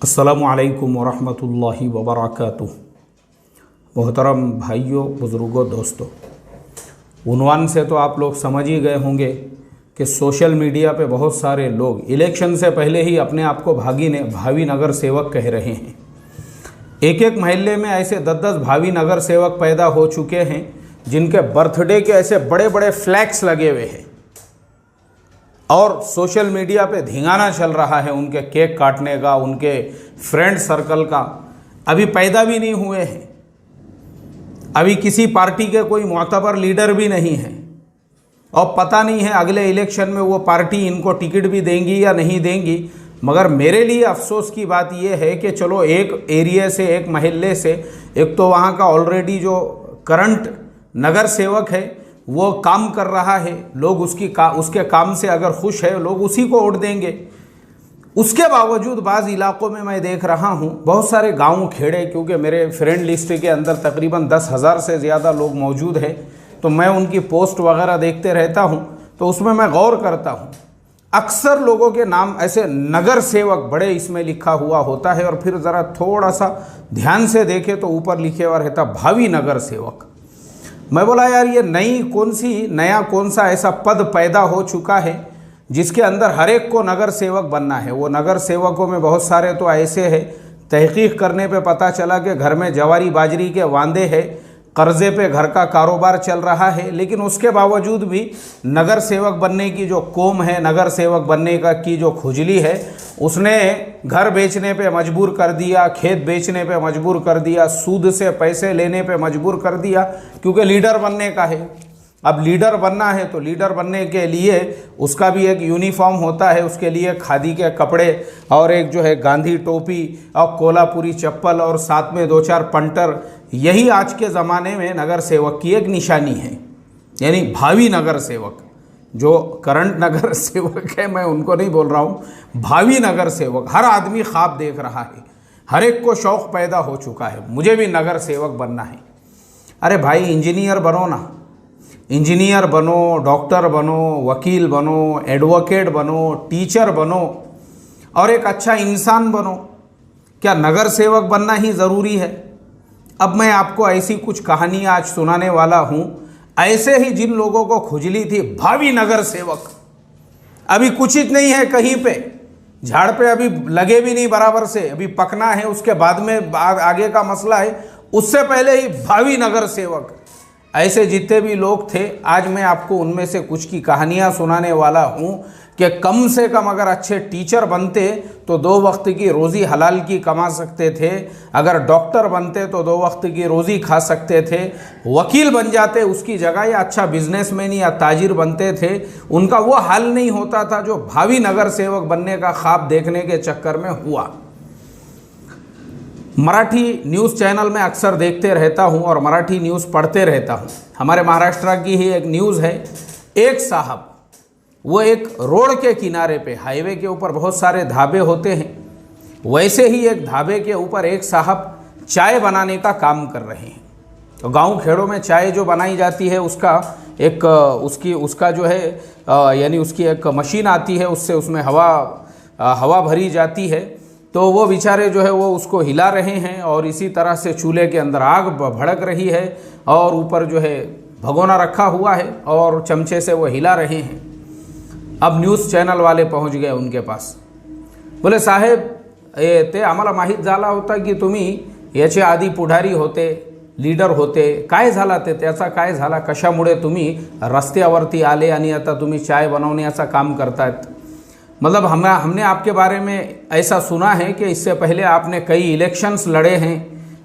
अस्सलामुअलैकुम वरहमतुल्लाहि वबरकातुह। मोहतरम भाइयों, बुज़ुर्गों, दोस्तों, उन्वान से तो आप लोग समझ ही गए होंगे कि सोशल मीडिया पे बहुत सारे लोग इलेक्शन से पहले ही अपने आप को भावी नगर सेवक कह रहे हैं। एक एक महल्ले में ऐसे 10-10 भावी नगर सेवक पैदा हो चुके हैं जिनके बर्थडे के ऐसे बड़े बड़े फ्लैक्स लगे हुए हैं और सोशल मीडिया पे धिंगाना चल रहा है उनके केक काटने का, उनके फ्रेंड सर्कल का। अभी पैदा भी नहीं हुए हैं, अभी किसी पार्टी के कोई मोतबर लीडर भी नहीं है और पता नहीं है अगले इलेक्शन में वो पार्टी इनको टिकट भी देंगी या नहीं देंगी। मगर मेरे लिए अफसोस की बात यह है कि चलो एक एरिया से, एक महल्ले से, एक तो वहाँ का ऑलरेडी जो करंट नगर सेवक है वो काम कर रहा है, लोग उसके काम से अगर खुश है लोग उसी को वोट देंगे। उसके बावजूद बाज़ इलाकों में मैं देख रहा हूँ बहुत सारे गांव खेड़े, क्योंकि मेरे फ्रेंड लिस्ट के अंदर तकरीबन 10,000 से ज़्यादा लोग मौजूद हैं, तो मैं उनकी पोस्ट वगैरह देखते रहता हूँ, तो उसमें मैं गौर करता हूँ अक्सर लोगों के नाम ऐसे नगर सेवक बड़े इसमें लिखा हुआ होता है और फिर ज़रा थोड़ा सा ध्यान से देखे तो ऊपर लिखे हुआ रहता भावी नगर सेवक। मैं बोला यार ये नया कौन सा ऐसा पद पैदा हो चुका है जिसके अंदर हर एक को नगर सेवक बनना है। वो नगर सेवकों में बहुत सारे तो ऐसे हैं, तहकीक करने पे पता चला कि घर में जवारी बाजरी के वांदे हैं, कर्ज़े पे घर का कारोबार चल रहा है, लेकिन उसके बावजूद भी नगर सेवक बनने की जो कौम है, नगर सेवक बनने की जो खुजली है, उसने घर बेचने पे मजबूर कर दिया, खेत बेचने पे मजबूर कर दिया, सूद से पैसे लेने पे मजबूर कर दिया, क्योंकि लीडर बनने का है। अब लीडर बनना है तो लीडर बनने के लिए उसका भी एक यूनिफॉर्म होता है, उसके लिए खादी के कपड़े और एक जो है गांधी टोपी और कोल्हापुरी चप्पल और साथ में 2-4 पंटर, यही आज के ज़माने में नगर सेवक की एक निशानी है। यानी भावी नगर सेवक, जो करंट नगर सेवक है मैं उनको नहीं बोल रहा हूँ, भावी नगर सेवक हर आदमी ख्वाब देख रहा है, हर एक को शौक़ पैदा हो चुका है, मुझे भी नगर सेवक बनना है। अरे भाई इंजीनियर बनो ना, इंजीनियर बनो, डॉक्टर बनो, वकील बनो, एडवोकेट बनो, टीचर बनो और एक अच्छा इंसान बनो। क्या नगर सेवक बनना ही ज़रूरी है? अब मैं आपको ऐसी कुछ कहानी आज सुनाने वाला हूँ, ऐसे ही जिन लोगों को खुजली थी भावी नगर सेवक, अभी कुछ ही नहीं है कहीं पे, झाड़ पे अभी लगे भी नहीं बराबर से, अभी पकना है, उसके बाद में आगे का मसला है, उससे पहले ही भावी नगर सेवक। ऐसे जितने भी लोग थे आज मैं आपको उनमें से कुछ की कहानियाँ सुनाने वाला हूँ कि कम से कम अगर अच्छे टीचर बनते तो 2 वक्त की रोज़ी हलाल की कमा सकते थे, अगर डॉक्टर बनते तो 2 वक्त की रोज़ी खा सकते थे, वकील बन जाते उसकी जगह या अच्छा बिजनेसमैन या ताजिर बनते थे, उनका वो हाल नहीं होता था जो भावी नगर सेवक बनने का ख्वाब देखने के चक्कर में हुआ। मराठी न्यूज़ चैनल में अक्सर देखते रहता हूं और मराठी न्यूज़ पढ़ते रहता हूं। हमारे महाराष्ट्र की ही एक न्यूज़ है, एक साहब वो एक रोड के किनारे पे, हाईवे के ऊपर बहुत सारे ढाबे होते हैं, वैसे ही एक ढाबे के ऊपर एक साहब चाय बनाने का काम कर रहे हैं। तो गांव खेड़ों में चाय जो बनाई जाती है उसका एक उसका जो है यानी उसकी एक मशीन आती है, उससे उसमें हवा भरी जाती है, तो वो बेचारे जो है वो उसको हिला रहे हैं और इसी तरह से चूल्हे के अंदर आग भड़क रही है और ऊपर जो है भगोना रखा हुआ है और चमचे से वो हिला रहे हैं। अब न्यूज़ चॅनल वाले पहुंच गए उनके पास, बोले साहेब ते आम्हाला माहीत झाला होता की तुम्ही याचे आधी पुढारी होते, लीडर होते, काय झाला त्याचा काय झाला, कशामुळे तुम्ही रस्त्यावरती आले आणि आता तुम्ही चाय बनवण्याचं काम करतायत? मतलब हमने आपके बारे में ऐसा सुना है कि इससे पहले आपने कई इलेक्शंस लड़े हैं,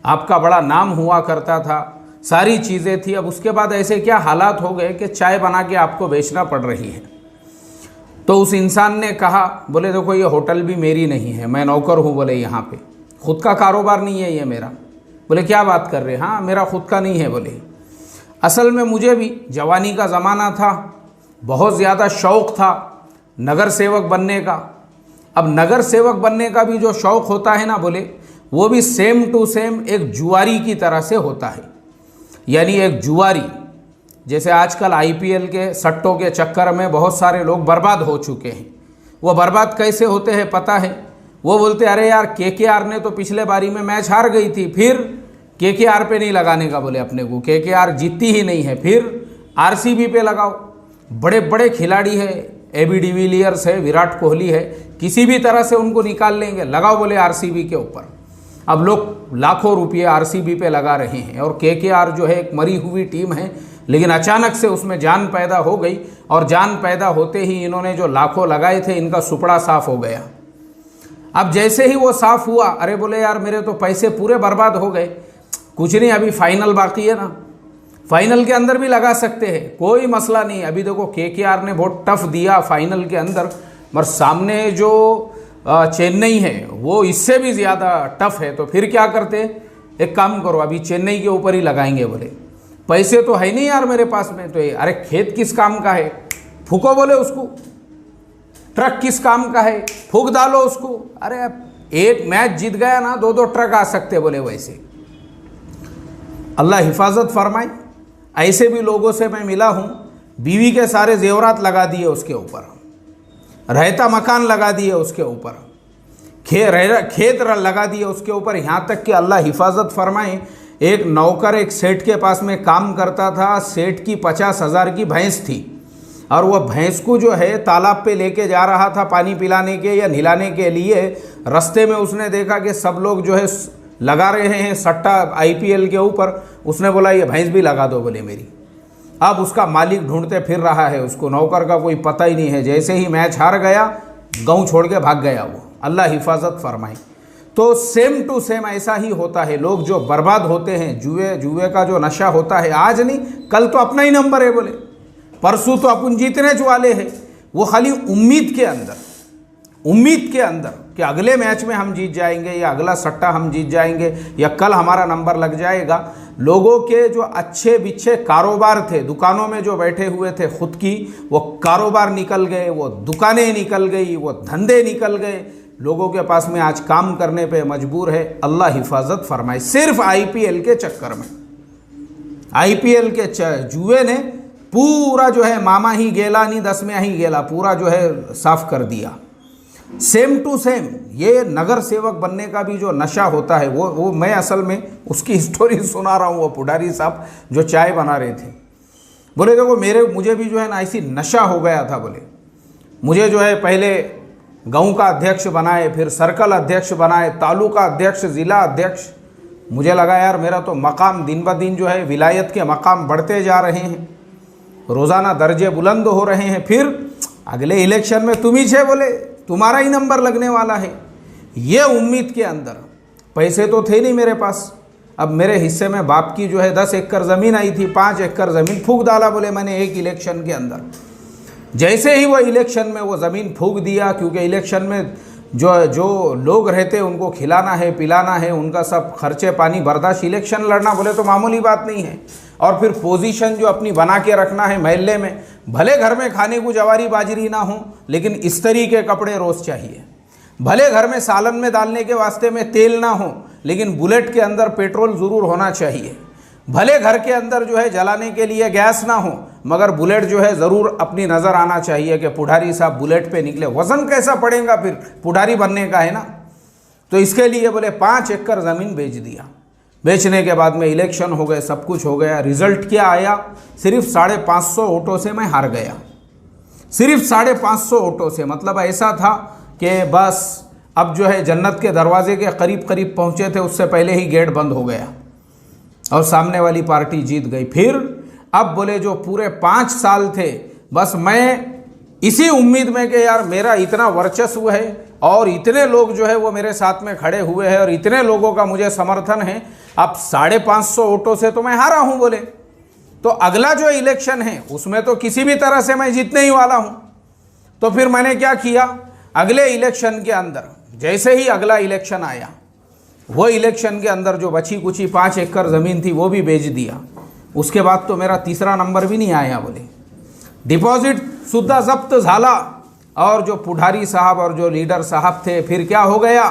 आपका बड़ा नाम हुआ करता था, सारी चीज़ें थी, अब उसके बाद ऐसे क्या हालात हो गए कि चाय बना के आपको बेचना पड़ रही है? तो उस इंसान ने कहा, बोले देखो ये होटल भी मेरी नहीं है, मैं नौकर हूँ, बोले यहाँ पे खुद का कारोबार नहीं है ये मेरा। बोले क्या बात कर रहे हैं? हाँ मेरा खुद का नहीं है। बोले असल में मुझे भी जवानी का ज़माना था, बहुत ज़्यादा शौक़ था नगर सेवक बनने का। अब नगर सेवक बनने का भी जो शौक़ होता है ना, बोले वो भी सेम टू सेम एक जुआरी की तरह से होता है। यानी एक जुआरी, जैसे आजकल IPL के सट्टों के चक्कर में बहुत सारे लोग बर्बाद हो चुके हैं। वो बर्बाद कैसे होते हैं पता है? वो बोलते अरे यार केकेआर ने तो पिछले बारी में मैच हार गई थी, फिर केकेआर पे नहीं लगाने का बोले अपने को, केकेआर जीतती ही नहीं है, फिर आरसीबी पे लगाओ। बड़े बड़े खिलाड़ी है, एबी डिविलियर्स है, विराट कोहली है, किसी भी तरह से उनको निकाल लेंगे, लगाओ बोले आरसीबी के ऊपर। अब लोग लाखों रुपये आरसीबी पे लगा रहे हैं और केकेआर जो है एक मरी हुई टीम है, लेकिन अचानक से उसमें जान पैदा हो गई और जान पैदा होते ही इन्होंने जो लाखों लगाए थे इनका सुपड़ा साफ हो गया। अब जैसे ही वो साफ हुआ, अरे बोले यार मेरे तो पैसे पूरे बर्बाद हो गए। कुछ नहीं, अभी फाइनल बाकी है ना, फाइनल के अंदर भी लगा सकते हैं, कोई मसला नहीं। अभी देखो केकेआर ने बहुत टफ दिया फाइनल के अंदर, मगर सामने जो चेन्नई है वो इससे भी ज़्यादा टफ है। तो फिर क्या करते, एक काम करो अभी चेन्नई के ऊपर ही लगाएंगे बोले, पैसे तो है नहीं यार मेरे पास में, तो अरे खेत किस काम का है, फूको बोले उसको। ट्रक किस काम का है, फूक डालो उसको। अरे एक मैच जीत गया ना, 2-2 ट्रक आ सकते बोले। वैसे अल्लाह हिफाजत फरमाए। ऐसे भी लोगों से मैं मिला हूँ, बीवी के सारे जेवरात लगा दिए उसके ऊपर, रहता मकान लगा दिए उसके ऊपर, खेत लगा दिए उसके ऊपर। यहाँ तक कि अल्लाह हिफाजत फरमाए, एक नौकर एक सेठ के पास में काम करता था, सेठ की 50,000 की भैंस थी और वह भैंस को जो है तालाब पे लेके जा रहा था पानी पिलाने के या नहलाने के लिए। रास्ते में उसने देखा कि सब लोग जो है लगा रहे हैं सट्टा आईपीएल के ऊपर, उसने बोला ये भैंस भी लगा दो बोले मेरी। अब उसका मालिक ढूंढते फिर रहा है उसको, नौकर का कोई पता ही नहीं है। जैसे ही मैच हार गया, गाँव छोड़ के भाग गया वो। अल्लाह हिफाजत फरमाए। तो सेम टू सेम ऐसा ही होता है, लोग जो बर्बाद होते हैं, जुए का जो नशा होता है, आज नहीं कल तो अपना ही नंबर है बोले, परसों तो अपन जीतने वाले हैं। वो खाली उम्मीद के अंदर कि अगले मैच में हम जीत जाएंगे या अगला सट्टा हम जीत जाएंगे या कल हमारा नंबर लग जाएगा। लोगों के जो अच्छे बिच्छे कारोबार थे, दुकानों में जो बैठे हुए थे खुद की, वो कारोबार निकल गए, वो दुकानें निकल गई, वो धंधे निकल गए। लोगों के पास में आज काम करने पे मजबूर है। अल्लाह हिफाजत फरमाए। सिर्फ आईपीएल के चक्कर में, आईपीएल के जुए ने पूरा जो है मामा ही गेला नहीं 10वें ही गेला, पूरा जो है साफ कर दिया। सेम टू सेम ये नगर सेवक बनने का भी जो नशा होता है, वो मैं असल में उसकी स्टोरी सुना रहा हूँ। वो पुडारी साहब जो चाय बना रहे थे, बोले देखो मुझे भी जो है ना ऐसी नशा हो गया था। बोले मुझे जो है पहले गांव का अध्यक्ष बनाए, फिर सर्कल अध्यक्ष बनाए, तालुका अध्यक्ष, ज़िला अध्यक्ष। मुझे लगा यार मेरा तो मकाम दिन ब दिन जो है विलायत के मकाम बढ़ते जा रहे हैं, रोज़ाना दर्जे बुलंद हो रहे हैं। फिर अगले इलेक्शन में तुम ही छे बोले, तुम्हारा ही नंबर लगने वाला है। ये उम्मीद के अंदर, पैसे तो थे नहीं मेरे पास। अब मेरे हिस्से में बाप की जो है 10 एकड़ ज़मीन आई थी, 5 एकड़ ज़मीन फूंक डाला बोले मैंने एक इलेक्शन के अंदर। जैसे ही वो इलेक्शन में वो ज़मीन फूंक दिया, क्योंकि इलेक्शन में जो लोग रहते उनको खिलाना है पिलाना है, उनका सब खर्चे पानी बर्दाश्त। इलेक्शन लड़ना बोले तो मामूली बात नहीं है। और फिर पोजीशन जो अपनी बना के रखना है महल्ले में, भले घर में खाने को जवारी बाजरी ना हो, लेकिन इस्त्री के कपड़े रोज़ चाहिए। भले घर में सालन में डालने के वास्ते में तेल ना हो, लेकिन बुलेट के अंदर पेट्रोल ज़रूर होना चाहिए। भले घर के अंदर जो है जलाने के लिए गैस ना हो, मगर बुलेट जो है ज़रूर अपनी नज़र आना चाहिए कि पुढ़ारी साहब बुलेट पे निकले। वज़न कैसा पड़ेगा फिर, पुढ़ारी बनने का है ना। तो इसके लिए बोले 5 एकड़ ज़मीन बेच दिया। बेचने के बाद में इलेक्शन हो गए, सब कुछ हो गया। रिज़ल्ट क्या आया, सिर्फ 550 वोटों से मैं हार गया। सिर्फ 550 वोटों से। मतलब ऐसा था कि बस अब जो है जन्नत के दरवाजे के करीब करीब पहुँचे थे, उससे पहले ही गेट बंद हो गया और सामने वाली पार्टी जीत गई। फिर अब बोले जो पूरे 5 साल थे, बस मैं इसी उम्मीद में कि यार मेरा इतना वर्चस्व है और इतने लोग जो है वो मेरे साथ में खड़े हुए हैं और इतने लोगों का मुझे समर्थन है, अब 550 वोटों से तो मैं हारा हूँ। बोले तो अगला जो इलेक्शन है उसमें तो किसी भी तरह से मैं जीतने ही वाला हूँ। तो फिर मैंने क्या किया, अगले इलेक्शन के अंदर जैसे ही अगला इलेक्शन आया, वो इलेक्शन के अंदर जो बची कुची 5 एकड़ ज़मीन थी वो भी बेच दिया। उसके बाद तो मेरा तीसरा नंबर भी नहीं आया। बोले डिपॉजिट सुद्धा जब्त झाला। और जो पुढ़ारी साहब और जो लीडर साहब थे, फिर क्या हो गया,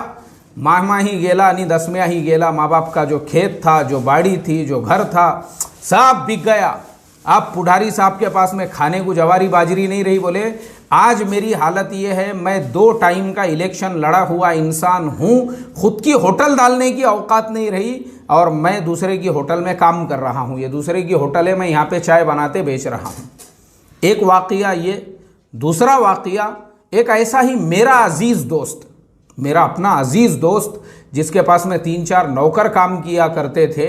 माह ही गेला नहीं 10वें ही गेला। माँ बाप का जो खेत था, जो बाड़ी थी, जो घर था, सब बिक गया। अब पुढ़ारी साहब के पास में खाने को जवारी बाजरी नहीं रही। बोले आज मेरी हालत ये है, मैं 2 टाइम का इलेक्शन लड़ा हुआ इंसान हूँ, खुद की होटल डालने की औकात नहीं रही और मैं दूसरे की होटल में काम कर रहा हूँ। ये दूसरे की होटल है, मैं यहाँ पे चाय बनाते बेच रहा हूँ। एक वाक़या ये। दूसरा वाक़या, एक ऐसा ही मेरा अजीज़ दोस्त, मेरा अपना अजीज़ दोस्त जिसके पास में 3-4 नौकर काम किया करते थे,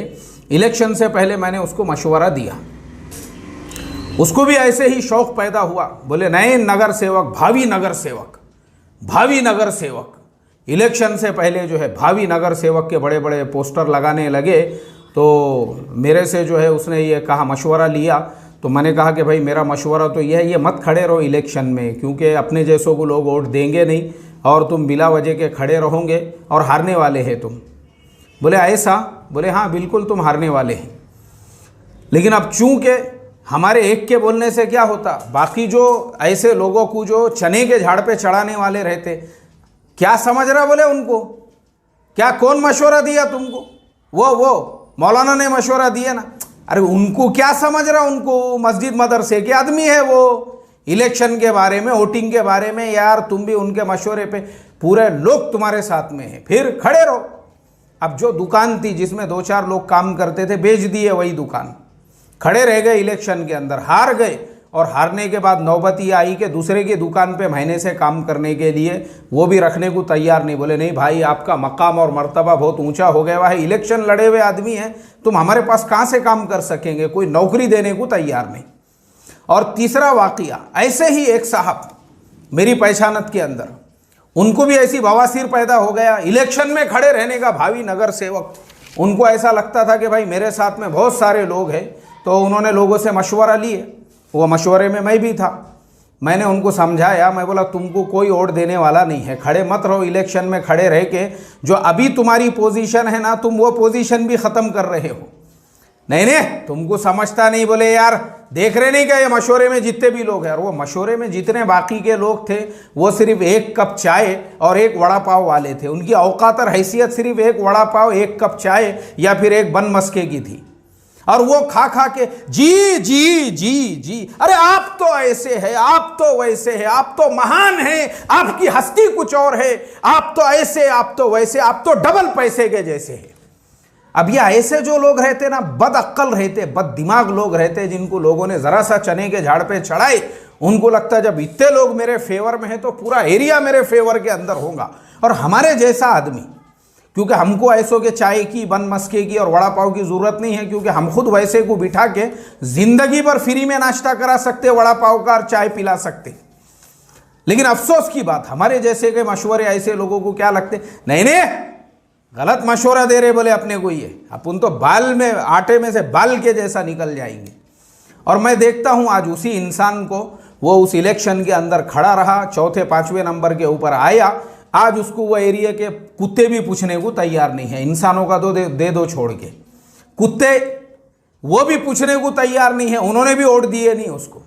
इलेक्शन से पहले मैंने उसको मशवरा दिया। उसको भी ऐसे ही शौक़ पैदा हुआ, बोले नए नगर सेवक, भावी नगर सेवक, भावी नगर सेवक। इलेक्शन से पहले जो है भावी नगर सेवक के बड़े बड़े पोस्टर लगाने लगे। तो मेरे से जो है उसने ये कहा, मशवरा लिया। तो मैंने कहा कि भाई मेरा मशवरा तो ये है, ये मत खड़े रहो इलेक्शन में, क्योंकि अपने जैसों को लोग वोट देंगे नहीं और तुम बिला वजह के खड़े रहोगे और हारने वाले हैं तुम। बोले ऐसा? बोले हाँ बिल्कुल तुम हारने वाले हैं। लेकिन अब चूँकि हमारे एक के बोलने से क्या होता, बाकी जो ऐसे लोगों को जो चने के झाड़ पे चढ़ाने वाले रहते, क्या समझ रहा? बोले उनको क्या, कौन मशवरा दिया तुमको? वो मौलाना ने मशवरा दिया ना। अरे उनको क्या समझ रहा? उनको मस्जिद मदरसे के आदमी है वो, इलेक्शन के बारे में, वोटिंग के बारे में। यार तुम भी उनके मशवरे पे, पूरे लोग तुम्हारे साथ में हैं, फिर खड़े रहो। अब जो दुकान थी जिसमें 2-4 लोग काम करते थे, बेच दिए वही दुकान, खड़े रह गए इलेक्शन के अंदर, हार गए। और हारने के बाद नौबत ये आई कि दूसरे की दुकान पे महीने से काम करने के लिए वो भी रखने को तैयार नहीं। बोले नहीं भाई, आपका मकाम और मर्तबा बहुत ऊंचा हो गया हुआ है, इलेक्शन लड़े हुए आदमी हैं, तुम हमारे पास कहाँ से काम कर सकेंगे, कोई नौकरी देने को तैयार नहीं। और तीसरा वाक़या, ऐसे ही एक साहब मेरी पहचानत के अंदर, उनको भी ऐसी बवासीर पैदा हो गया, इलेक्शन में खड़े रहने का, भावी नगर सेवक। उनको ऐसा लगता था कि भाई मेरे साथ में बहुत सारे लोग हैं, तो उन्होंने लोगों से मशवरा लिए। वो मशवरे में मैं भी था। मैंने उनको समझाया, मैं बोला तुमको कोई वोट देने वाला नहीं है, खड़े मत रहो इलेक्शन में। खड़े रह के जो अभी तुम्हारी पोजीशन है ना, तुम वो पोजीशन भी ख़त्म कर रहे हो। नहीं नहीं तुमको समझता नहीं। बोले यार देख रहे नहीं क्या ये मशवरे में जितने भी लोग हैं, और वो मशवरे में जितने बाकी के लोग थे वो सिर्फ 1 कप चाय और 1 वड़ा पाव वाले थे। उनकी औकात और हैसियत सिर्फ 1 वड़ा पाव, 1 कप चाय या फिर 1 बन मस्के की थी। और वो खा खा के जी जी जी जी, अरे आप तो ऐसे हैं, आप तो वैसे हैं, आप तो महान हैं, आपकी हस्ती कुछ और है, आप तो ऐसे, आप तो वैसे, आप तो डबल पैसे के जैसे हैं। अब ये ऐसे जो लोग रहते ना, बद अक्ल रहते, बद दिमाग लोग रहते, जिनको लोगों ने जरा सा चने के झाड़ पे चढ़ाए, उनको लगता है जब इतने लोग मेरे फेवर में हैं तो पूरा एरिया मेरे फेवर के अंदर होगा। और हमारे जैसा आदमी, क्योंकि हमको ऐसों के चाय की, बन मस्के की और वड़ा पाव की ज़रूरत नहीं है, क्योंकि हम खुद वैसे को बिठा के ज़िंदगी भर फ्री में नाश्ता करा सकते, वड़ा पाव का और चाय पिला सकते। लेकिन अफसोस की बात, हमारे जैसे के मशवरे ऐसे लोगों को क्या लगते, नहीं नहीं गलत मशवरा दे रहे बोले अपने को, ये अपन तो बाल में, आटे में से बाल के जैसा निकल जाएंगे। और मैं देखता हूँ आज उसी इंसान को, वो उस इलेक्शन के अंदर खड़ा रहा, 4-5वें नंबर के ऊपर आया, आज उसको वो एरिया के कुत्ते भी पूछने को तैयार नहीं है। इंसानों का तो दे दो छोड़ के, कुत्ते वो भी पूछने को तैयार नहीं है, उन्होंने भी वोट दिए नहीं उसको,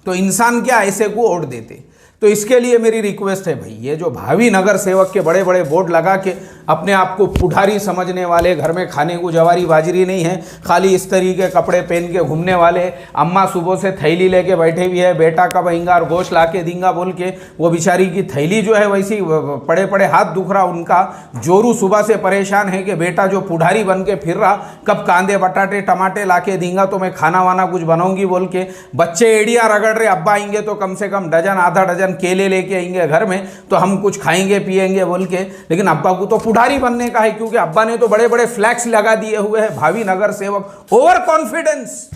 तो इंसान क्या ऐसे को वोट देते। तो इसके लिए मेरी रिक्वेस्ट है भाई, ये जो भावी नगर सेवक के बड़े बड़े बोर्ड लगा के अपने आप को पुढ़ारी समझने वाले, घर में खाने को जवारी बाजरी नहीं है, खाली इस तरीके कपड़े पहन के घूमने वाले, अम्मा सुबह से थैली लेके बैठे हुई है, बेटा कब आएगा और गोश्त ला के देंगा बोल के, वो बेचारी की थैली जो है वैसी पड़े पड़े हाथ दुख रहा उनका, जोरू सुबह से परेशान है कि बेटा जो पुढ़ारी बन के फिर रहा, कब कांदे बटाटे टमाटे ला के देंगा तो मैं खाना वाना कुछ बनाऊंगी बोल के। बच्चे एड़ियाँ रगड़ रहे, अब्बा आएंगे तो कम से कम डजन आधा डजन केले लेके आएंगे घर में तो हम कुछ खाएंगे पिएंगे बोल के। लेकिन अब्बा को तो पुढ़ारी बनने का है, क्योंकि अब्बा ने तो बड़े बड़े फ्लैक्स लगा दिए हुए हैं, भावी नगर सेवक। ओवर कॉन्फिडेंस,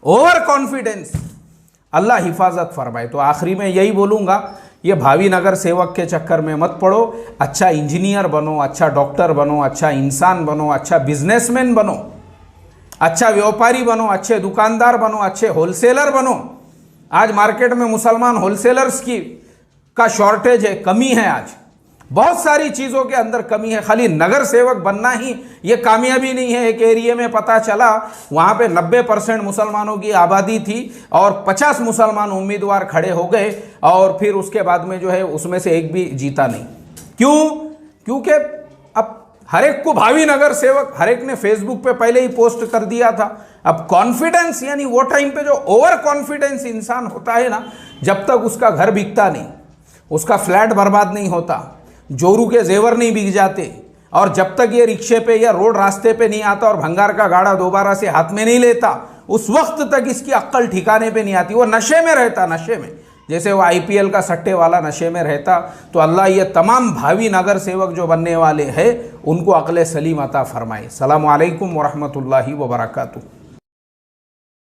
ओवर कॉन्फिडेंस, अल्लाह हिफाजत फरमाए। तो आखिरी में यही बोलूँगा, ये भावी नगर सेवक के चक्कर में मत पड़ो, अच्छा इंजीनियर बनो, अच्छा डॉक्टर बनो, अच्छा इंसान बनो, अच्छा बिजनेसमैन बनो, अच्छा व्यापारी बनो, अच्छे दुकानदार बनो, अच्छे होलसेलर बनो। आज मार्केट में मुसलमान होलसेलर्स की का शॉर्टेज है, कमी है, आज बहुत सारी चीज़ों के अंदर कमी है। खाली नगर सेवक बनना ही ये कामयाबी नहीं है। एक एरिया में पता चला वहाँ पे 90% मुसलमानों की आबादी थी और 50 मुसलमान उम्मीदवार खड़े हो गए और फिर उसके बाद में जो है उसमें से एक भी जीता नहीं। क्यों? क्योंकि अब हर एक को भावी नगर सेवक, हर एक ने फेसबुक पे पहले ही पोस्ट कर दिया था। अब कॉन्फिडेंस, यानी वो टाइम पे जो ओवर कॉन्फिडेंस इंसान होता है ना, जब तक उसका घर बिकता नहीं, उसका फ्लैट बर्बाद नहीं होता, जोरू के जेवर नहीं बिक जाते, और जब तक ये रिक्शे पे या रोड रास्ते पे नहीं आता और भंगार का गाड़ा दोबारा से हाथ में नहीं लेता, उस वक्त तक इसकी अक्ल ठिकाने पे नहीं आती। वो नशे में रहता, नशे में, जैसे वो IPL का सट्टे वाला नशे में रहता। तो अल्लाह ये तमाम भावी नगर सेवक जो बनने वाले हैं उनको अक्ल सलीम अता फरमाए। सलामु अलैकुम व रहमतुल्लाहि व बरकातुहू।